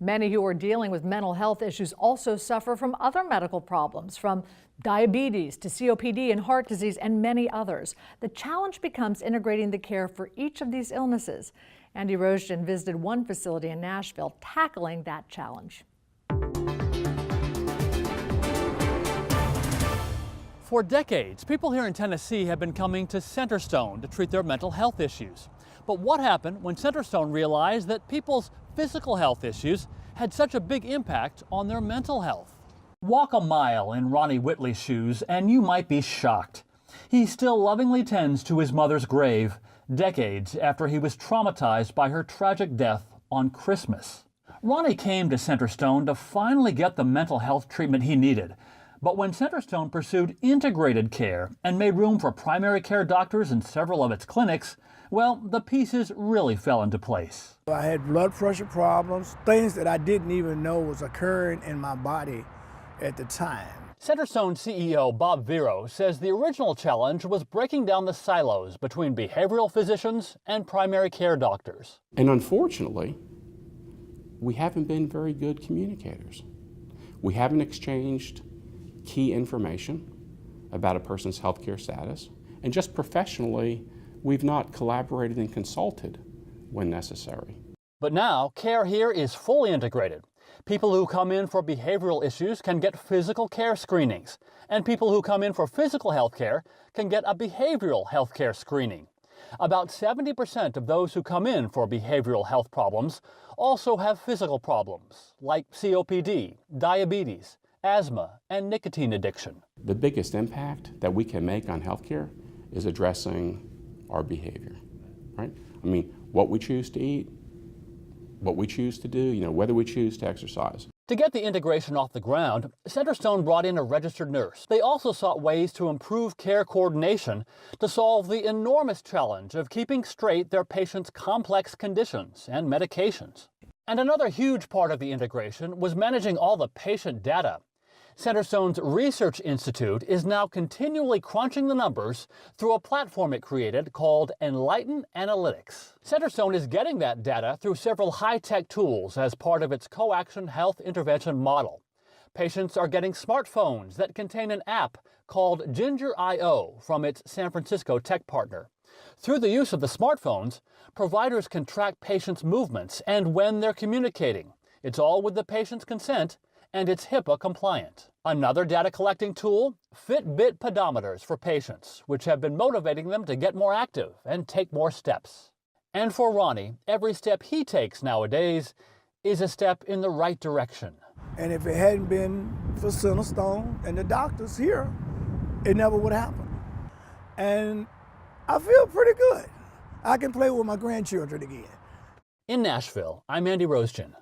Many who are dealing with mental health issues also suffer from other medical problems, from diabetes to COPD and heart disease and many others. The challenge becomes integrating the care for each of these illnesses. Andy Roesgen visited one facility in Nashville tackling that challenge. For decades, people here in Tennessee have been coming to Centerstone to treat their mental health issues. But what happened when Centerstone realized that people's physical health issues had such a big impact on their mental health? Walk a mile in Ronnie Whitley's shoes and you might be shocked. He still lovingly tends to his mother's grave, decades after he was traumatized by her tragic death on Christmas. Ronnie came to Centerstone to finally get the mental health treatment he needed. But when Centerstone pursued integrated care and made room for primary care doctors in several of its clinics, well, the pieces really fell into place. I had blood pressure problems, things that I didn't even know was occurring in my body at the time. Centerstone CEO Bob Vero says the original challenge was breaking down the silos between behavioral physicians and primary care doctors. And unfortunately, we haven't been very good communicators. We haven't exchanged key information about a person's healthcare status, and just professionally, we've not collaborated and consulted when necessary. But now, care here is fully integrated. People who come in for behavioral issues can get physical care screenings, and people who come in for physical health care can get a behavioral health care screening. About 70% of those who come in for behavioral health problems also have physical problems, like COPD, diabetes, asthma, and nicotine addiction. The biggest impact that we can make on healthcare is addressing our behavior, right? I mean, what we choose to eat, what we choose to do, whether we choose to exercise. To get the integration off the ground, Centerstone brought in a registered nurse. They also sought ways to improve care coordination to solve the enormous challenge of keeping straight their patients' complex conditions and medications. And another huge part of the integration was managing all the patient data. Centerstone's Research Institute is now continually crunching the numbers through a platform it created called Enlighten Analytics. Centerstone is getting that data through several high-tech tools as part of its co-action health intervention model. Patients are getting smartphones that contain an app called Ginger.io from its San Francisco tech partner. Through the use of the smartphones, providers can track patients' movements and when they're communicating. It's all with the patient's consent, and it's HIPAA compliant. Another data collecting tool, Fitbit pedometers for patients, which have been motivating them to get more active and take more steps. And for Ronnie, every step he takes nowadays is a step in the right direction. And if it hadn't been for Centerstone and the doctors here, it never would happen. And I feel pretty good. I can play with my grandchildren again. In Nashville, I'm Andy Roesgen.